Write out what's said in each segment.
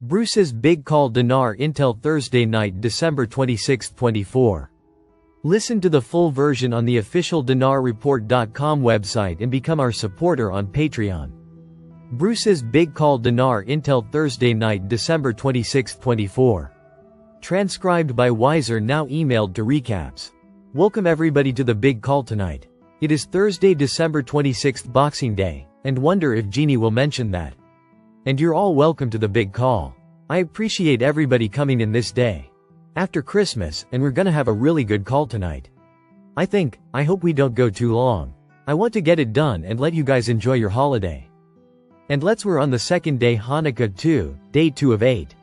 Bruce's big call Dinar Intel Thursday night December 26, 24. Listen to the full version on the official DinarReport.com website and become our supporter on Patreon. Bruce's big call Dinar Intel Thursday night December 26, 24. Transcribed by Wiser, now emailed to recaps. Welcome everybody to the big call tonight. It is Thursday, December 26th, Boxing Day, and wonder if Jeannie will mention that. And you're all welcome to the big call. I appreciate everybody coming in this day after Christmas, and we're gonna have a really good call tonight. I hope we don't go too long. I want to get it done and let you guys enjoy your holiday. And we're on the second day Hanukkah 2, day 2 of 8.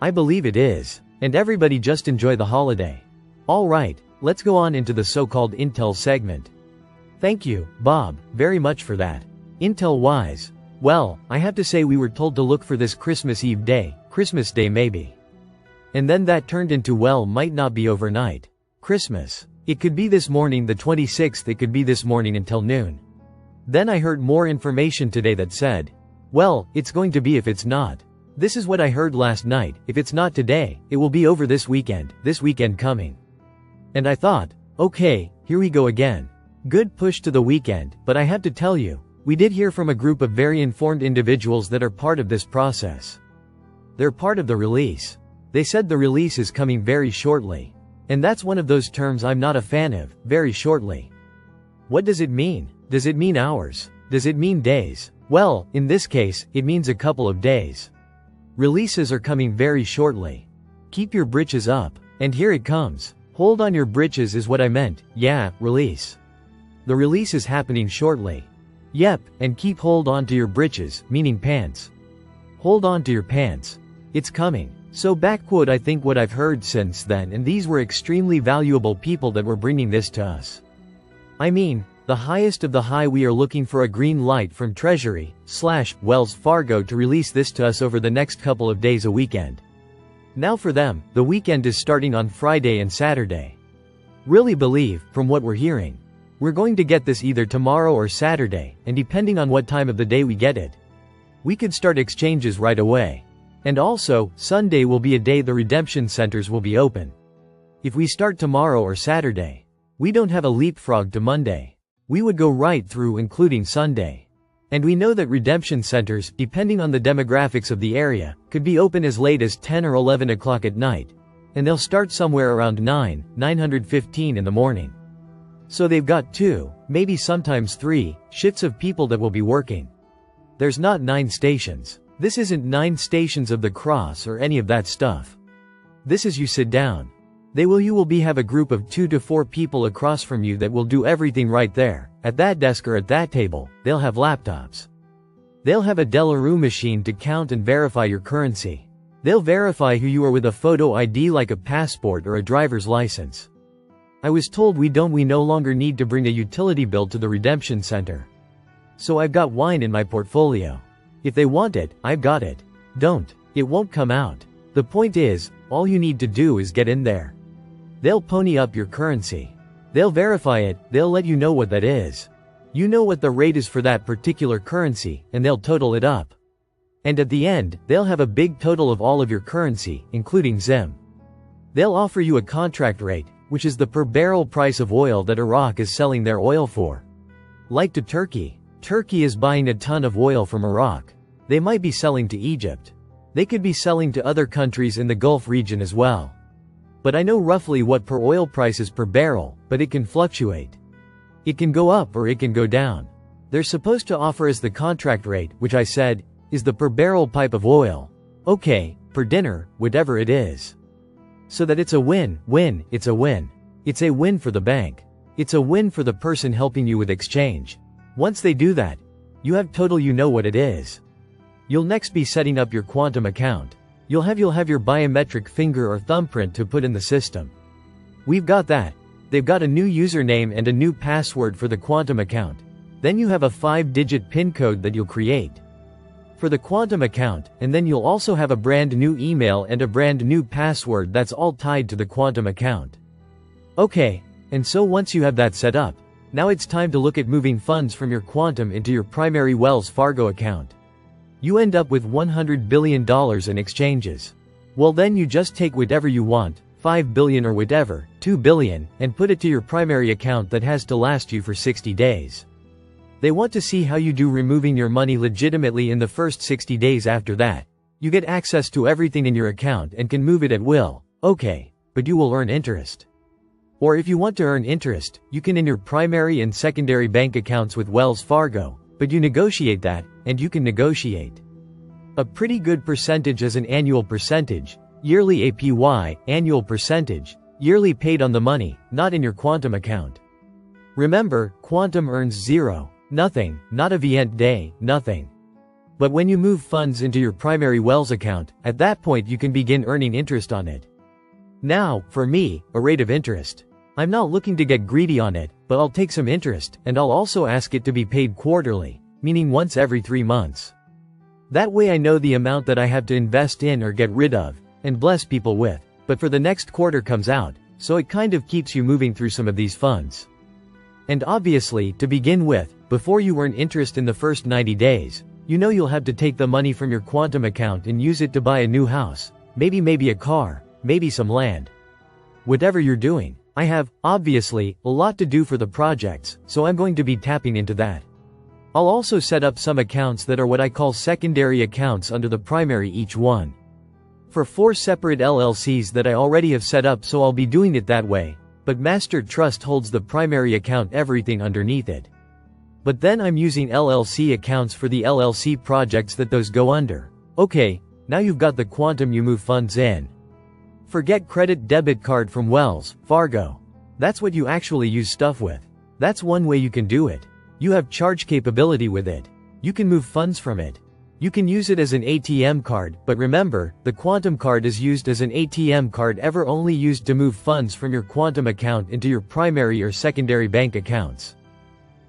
I believe it is. And everybody just enjoy the holiday. Alright, let's go on into the so-called Intel segment. Thank you, Bob, very much for that. Intel-wise, well, I have to say we were told to look for this Christmas Eve day, Christmas Day maybe. And then that turned into well might not be overnight. Christmas. It could be this morning the 26th, it could be this morning until noon. Then I heard more information today that said, well, it's going to be if it's not. This is what I heard last night, if it's not today, it will be over this weekend coming. And I thought, okay, here we go again. Good push to the weekend, but I have to tell you, we did hear from a group of very informed individuals that are part of this process. They're part of the release. They said the release is coming very shortly. And that's one of those terms I'm not a fan of, very shortly. What does it mean? Does it mean hours? Does it mean days? Well, in this case, it means a couple of days. Releases are coming very shortly. Keep your britches up. And here it comes. Hold on your britches is what I meant, yeah, release. The release is happening shortly. Yep, and keep hold on to your britches, meaning pants. Hold on to your pants. It's coming. So I think what I've heard since then, and these were extremely valuable people that were bringing this to us. I mean, the highest of the high, we are looking for a green light from Treasury / Wells Fargo to release this to us over the next couple of days a weekend. Now for them, the weekend is starting on Friday and Saturday. Really believe, from what we're hearing, we're going to get this either tomorrow or Saturday, and depending on what time of the day we get it, we could start exchanges right away. And also, Sunday will be a day the redemption centers will be open. If we start tomorrow or Saturday, we don't have a leapfrog to Monday. We would go right through including Sunday. And we know that redemption centers, depending on the demographics of the area, could be open as late as 10 or 11 o'clock at night. And they'll start somewhere around 9:15 in the morning. So they've got 2, maybe sometimes 3, shifts of people that will be working. There's not 9 stations. This isn't 9 stations of the cross or any of that stuff. This is you sit down. You will have a group of 2 to 4 people across from you that will do everything right there, at that desk or at that table. They'll have laptops. They'll have a Delarue machine to count and verify your currency. They'll verify who you are with a photo ID like a passport or a driver's license. I was told we no longer need to bring a utility bill to the redemption center. So I've got wine in my portfolio. If they want it, I've got it. Don't. It won't come out. The point is, all you need to do is get in there. They'll pony up your currency. They'll verify it, they'll let you know what that is. You know what the rate is for that particular currency, and they'll total it up. And at the end, they'll have a big total of all of your currency, including ZIM. They'll offer you a contract rate, which is the per barrel price of oil that Iraq is selling their oil for. Like to Turkey. Turkey is buying a ton of oil from Iraq. They might be selling to Egypt. They could be selling to other countries in the Gulf region as well. But I know roughly what per oil price is per barrel, but it can fluctuate. It can go up or it can go down. They're supposed to offer us the contract rate, which I said, is the per barrel pipe of oil. Okay, per dinner, whatever it is. So that it's a win-win, it's a win. It's a win for the bank. It's a win for the person helping you with exchange. Once they do that, you have total, you know what it is. You'll next be setting up your Quantum account. You'll have your biometric finger or thumbprint to put in the system. We've got that. They've got a new username and a new password for the Quantum account. Then you have a 5-digit PIN code that you'll create for the Quantum account, and then you'll also have a brand new email and a brand new password that's all tied to the Quantum account. Okay, and so once you have that set up, now it's time to look at moving funds from your Quantum into your primary Wells Fargo account. You end up with $100 billion in exchanges. Well, then you just take whatever you want, 5 billion or whatever, 2 billion, and put it to your primary account that has to last you for 60 days. They want to see how you do removing your money legitimately in the first 60 days. After that, you get access to everything in your account and can move it at will. Okay, but you will earn interest. Or if you want to earn interest, you can in your primary and secondary bank accounts with Wells Fargo, but you negotiate that, and you can negotiate a pretty good percentage as an annual percentage, yearly APY, annual percentage, yearly paid on the money, not in your Quantum account. Remember, Quantum earns zero, nothing, not a Vient day, nothing. But when you move funds into your primary Wells account, at that point you can begin earning interest on it. Now, for me, a rate of interest. I'm not looking to get greedy on it, but I'll take some interest, and I'll also ask it to be paid quarterly, meaning once every 3 months. That way I know the amount that I have to invest in or get rid of, and bless people with, but for the next quarter comes out, so it kind of keeps you moving through some of these funds. And obviously, to begin with, before you earn interest in the first 90 days, you know you'll have to take the money from your Quantum account and use it to buy a new house, maybe a car, maybe some land. Whatever you're doing, I have, obviously, a lot to do for the projects, so I'm going to be tapping into that. I'll also set up some accounts that are what I call secondary accounts under the primary each one. For 4 separate LLCs that I already have set up, so I'll be doing it that way, but Master Trust holds the primary account, everything underneath it. But then I'm using LLC accounts for the LLC projects that those go under. Okay, now you've got the Quantum, you move funds in. Forget credit debit card from Wells Fargo. That's what you actually use stuff with. That's one way you can do it. You have charge capability with it. You can move funds from it. You can use it as an ATM card, but remember, the Quantum card is used as an ATM card, ever only used to move funds from your Quantum account into your primary or secondary bank accounts.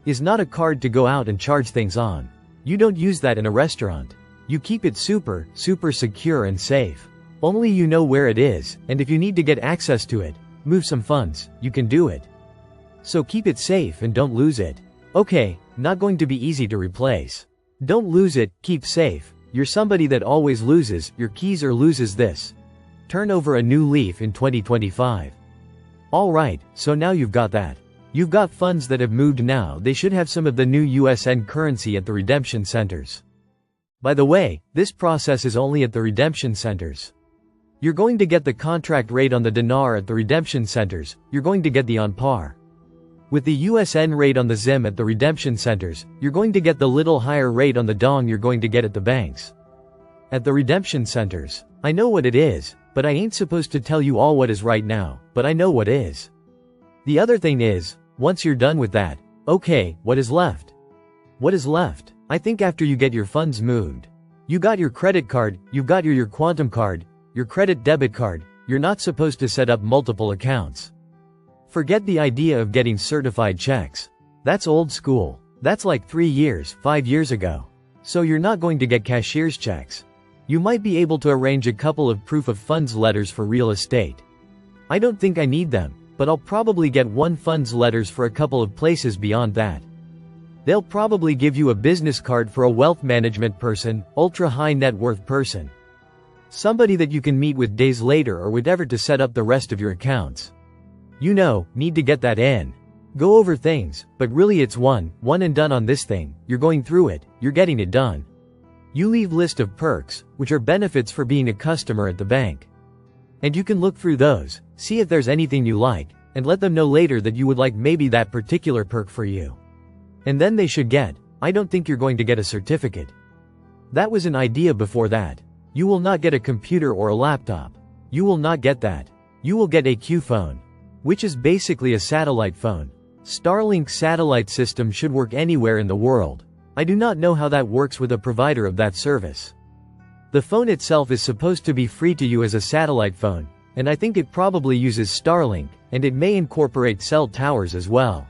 Is not a card to go out and charge things on. You don't use that in a restaurant. You keep it super secure and safe. Only you know where it is, and if you need to get access to it, move some funds, you can do it. So keep it safe and don't lose it. Okay, not going to be easy to replace. Don't lose it, keep safe. You're somebody that always loses your keys or loses this. Turn over a new leaf in 2025. Alright, so now you've got that. You've got funds that have moved now. They should have some of the new USN currency at the redemption centers. By the way, this process is only at the redemption centers. You're going to get the contract rate on the Dinar at the redemption centers, you're going to get the on par. With the USN rate on the ZIM at the redemption centers, you're going to get the little higher rate on the Dong you're going to get at the banks. At the redemption centers, I know what it is, but I ain't supposed to tell you all what is right now, but I know what is. The other thing is, once you're done with that, okay, what is left? What is left? I think after you get your funds moved. You got your credit card, you've got your Quantum card, your credit debit card, you're not supposed to set up multiple accounts. Forget the idea of getting certified checks. That's old school. That's like 3 years, 5 years ago. So you're not going to get cashier's checks. You might be able to arrange a couple of proof of funds letters for real estate. I don't think I need them, but I'll probably get 1 funds letters for a couple of places beyond that. They'll probably give you a business card for a wealth management person, ultra high net worth person. Somebody that you can meet with days later or whatever to set up the rest of your accounts. You know, need to get that in. Go over things, but really it's one and done on this thing. You're going through it, you're getting it done. You leave list of perks, which are benefits for being a customer at the bank. And you can look through those, see if there's anything you like, and let them know later that you would like maybe that particular perk for you. And then they should get, I don't think you're going to get a certificate. That was an idea before that. You will not get a computer or a laptop. You will not get that. You will get a Q phone, which is basically a satellite phone. Starlink satellite system should work anywhere in the world. I do not know how that works with a provider of that service. The phone itself is supposed to be free to you as a satellite phone, and I think it probably uses Starlink, and it may incorporate cell towers as well.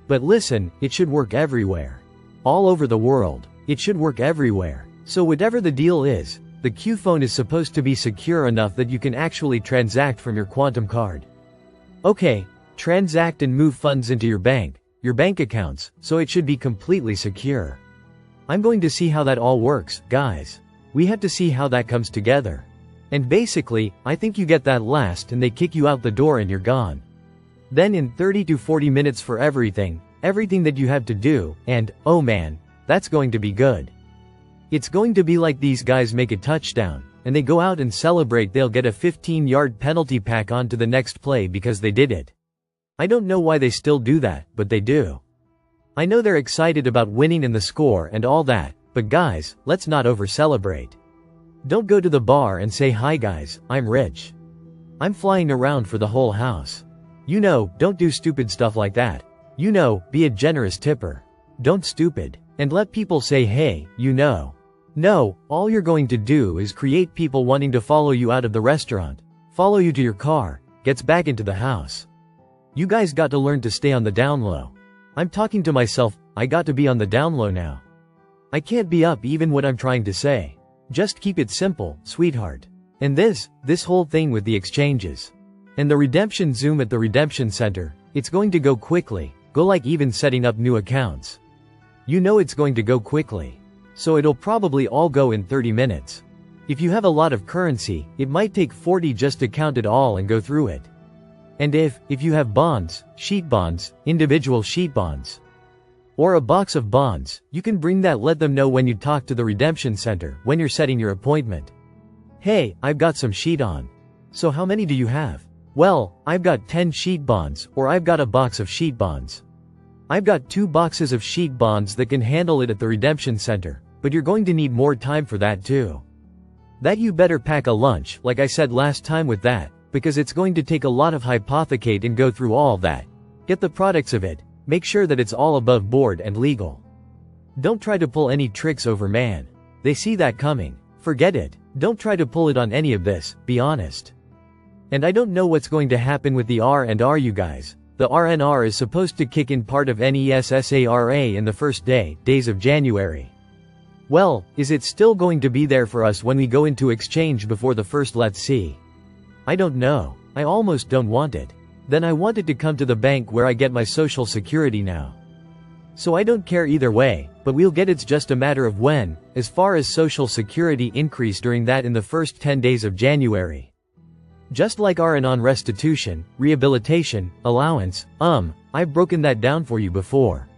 But listen, it should work everywhere. All over the world, it should work everywhere. So whatever the deal is, the Q phone is supposed to be secure enough that you can actually transact from your Quantum card. Okay, transact and move funds into your bank accounts, so it should be completely secure. I'm going to see how that all works, guys. We have to see how that comes together. And basically, I think you get that last and they kick you out the door and you're gone. Then in 30 to 40 minutes for everything that you have to do, and, oh man, that's going to be good. It's going to be like these guys make a touchdown, and they go out and celebrate they'll get a 15-yard penalty pack onto the next play because they did it. I don't know why they still do that, but they do. I know they're excited about winning and the score and all that, but guys, let's not over-celebrate. Don't go to the bar and say, "Hi guys, I'm rich. I'm flying around for the whole house." Don't do stupid stuff like that. Be a generous tipper. Don't stupid. And let people say, "Hey, No, all you're going to do is create people wanting to follow you out of the restaurant, follow you to your car, gets back into the house. You guys got to learn to stay on the down low. I'm talking to myself, I got to be on the down low now. I can't be up even what I'm trying to say. Just keep it simple, sweetheart. And this whole thing with the exchanges. And the redemption Zoom at the redemption center, it's going to go quickly, go like even setting up new accounts. It's going to go quickly. So it'll probably all go in 30 minutes. If you have a lot of currency, it might take 40 just to count it all and go through it. And if you have bonds, sheet bonds, individual sheet bonds, or a box of bonds, you can bring that, let them know when you talk to the redemption center, when you're setting your appointment. "Hey, I've got some sheet on. So how many do you have?" "Well, I've got 10 sheet bonds, or I've got a box of sheet bonds. I've got 2 boxes of sheet bonds that can handle it at the redemption center, but you're going to need more time for that too. That you better pack a lunch, like I said last time with that, because it's going to take a lot of hypothecate and go through all that. Get the products of it, make sure that it's all above board and legal. Don't try to pull any tricks over, man. They see that coming. Forget it. Don't try to pull it on any of this, be honest. And I don't know what's going to happen with the R&R, you guys. The RNR is supposed to kick in part of NESSARA in the first days of January. Well, is it still going to be there for us when we go into exchange before the first? Let's see. I don't know. I almost don't want it. Then I want it to come to the bank where I get my social security now. So I don't care either way, but we'll get it's just a matter of when, as far as social security increase during that in the first 10 days of January. Just like R&on restitution, rehabilitation, allowance, I've broken that down for you before.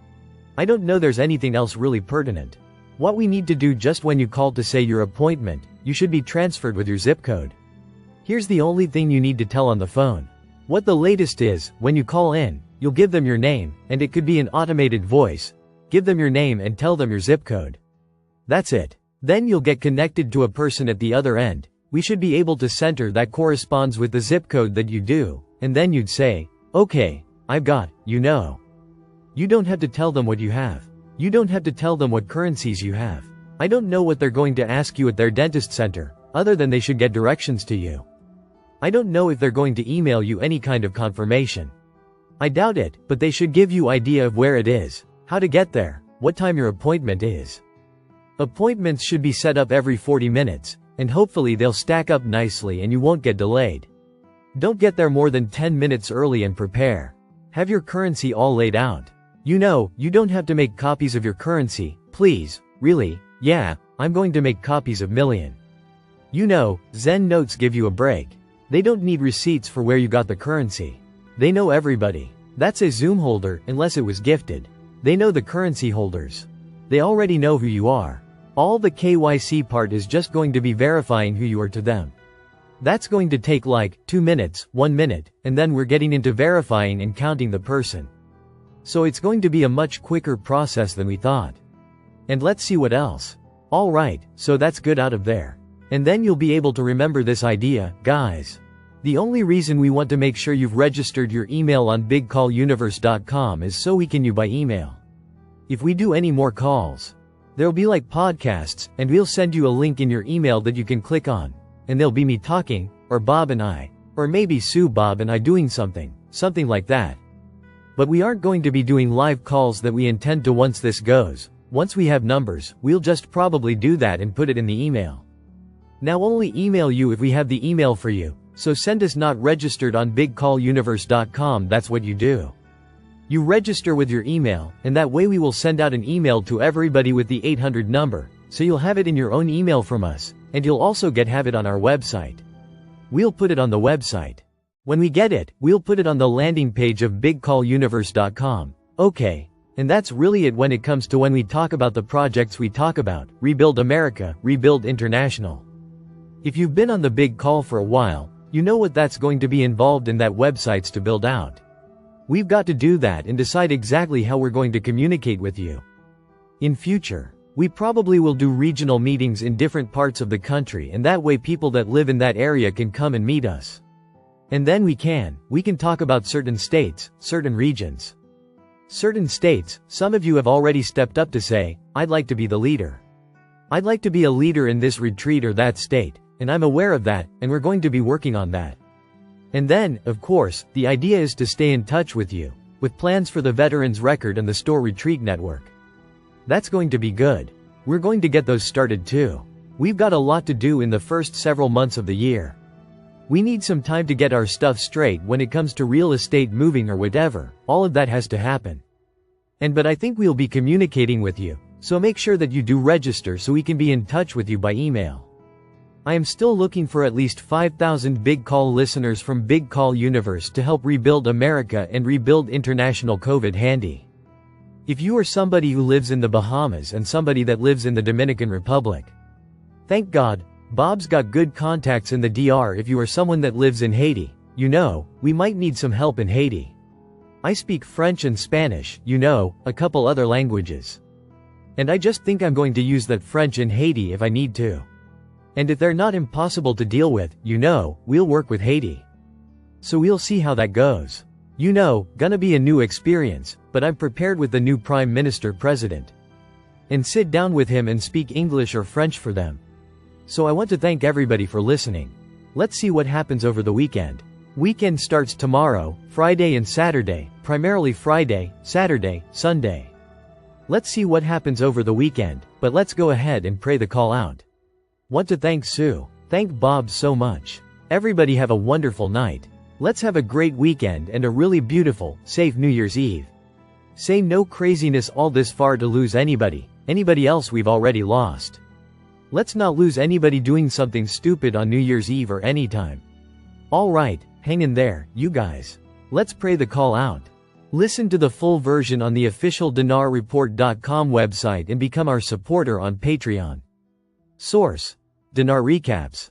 I don't know there's anything else really pertinent. What we need to do just when you call to say your appointment, you should be transferred with your zip code. Here's the only thing you need to tell on the phone. What the latest is, when you call in, you'll give them your name, and it could be an automated voice. Give them your name and tell them your zip code. That's it. Then you'll get connected to a person at the other end. We should be able to center that corresponds with the zip code that you do, and then you'd say, "Okay, I've got, You don't have to tell them what you have. You don't have to tell them what currencies you have. I don't know what they're going to ask you at their dentist center, other than they should get directions to you. I don't know if they're going to email you any kind of confirmation. I doubt it, but they should give you idea of where it is, how to get there, what time your appointment is. Appointments should be set up every 40 minutes, and hopefully they'll stack up nicely and you won't get delayed. Don't get there more than 10 minutes early and prepare. Have your currency all laid out. You don't have to make copies of your currency, please, really, yeah, I'm going to make copies of million. Zen Notes give you a break. They don't need receipts for where you got the currency. They know everybody. That's a Zoom holder, unless it was gifted. They know the currency holders. They already know who you are. All the KYC part is just going to be verifying who you are to them. That's going to take like 2 minutes, 1 minute, and then we're getting into verifying and counting the person. So it's going to be a much quicker process than we thought. And let's see what else. Alright, so that's good out of there. And then you'll be able to remember this idea, guys. The only reason we want to make sure you've registered your email on bigcalluniverse.com is so we can you by email. If we do any more calls, there'll be like podcasts, and we'll send you a link in your email that you can click on, and there'll be me talking, or Bob and I, or maybe Sue Bob and I doing something like that. But we aren't going to be doing live calls that we intend to once this goes. Once we have numbers, we'll just probably do that and put it in the email. Now only email you if we have the email for you, so send us not registered on bigcalluniverse.com, that's what you do. You register with your email, and that way we will send out an email to everybody with the 800 number, so you'll have it in your own email from us, and you'll also have it on our website. We'll put it on the website. When we get it, we'll put it on the landing page of bigcalluniverse.com. Okay. And that's really it when it comes to when we talk about the projects we talk about: Rebuild America, Rebuild International. If you've been on the big call for a while, you know what that's going to be involved in that websites to build out. We've got to do that and decide exactly how we're going to communicate with you. In future, we probably will do regional meetings in different parts of the country, and that way people that live in that area can come and meet us. And then we can talk about certain states, certain regions. Certain states, some of you have already stepped up to say, I'd like to be the leader. I'd like to be a leader in this retreat or that state, and I'm aware of that, and we're going to be working on that. And then, of course, the idea is to stay in touch with you, with plans for the Veterans Record and the Store Retreat Network. That's going to be good. We're going to get those started too. We've got a lot to do in the first several months of the year. We need some time to get our stuff straight when it comes to real estate moving or whatever. All of that has to happen. But I think we'll be communicating with you, so make sure that you do register so we can be in touch with you by email. I am still looking for at least 5,000 Big Call listeners from Big Call Universe to help rebuild America and rebuild international COVID handy. If you are somebody who lives in the Bahamas and somebody that lives in the Dominican Republic, thank God, Bob's got good contacts in the DR. If you are someone that lives in Haiti, we might need some help in Haiti. I speak French and Spanish, a couple other languages. And I just think I'm going to use that French in Haiti if I need to. And if they're not impossible to deal with, we'll work with Haiti. So we'll see how that goes. Gonna be a new experience, but I'm prepared with the new Prime Minister President. And sit down with him and speak English or French for them. So I want to thank everybody for listening. Let's see what happens over the weekend. Weekend starts tomorrow, Friday and Saturday, primarily Friday, Saturday, Sunday. Let's see what happens over the weekend, but let's go ahead and pray the call out. Want to thank Sue. Thank Bob so much. Everybody have a wonderful night. Let's have a great weekend and a really beautiful, safe New Year's Eve. Say no craziness all this far to lose anybody else we've already lost. Let's not lose anybody doing something stupid on New Year's Eve or anytime. Alright, hang in there, you guys. Let's pray the call out. Listen to the full version on the official dinarreport.com website and become our supporter on Patreon. Source: Dinar Recaps.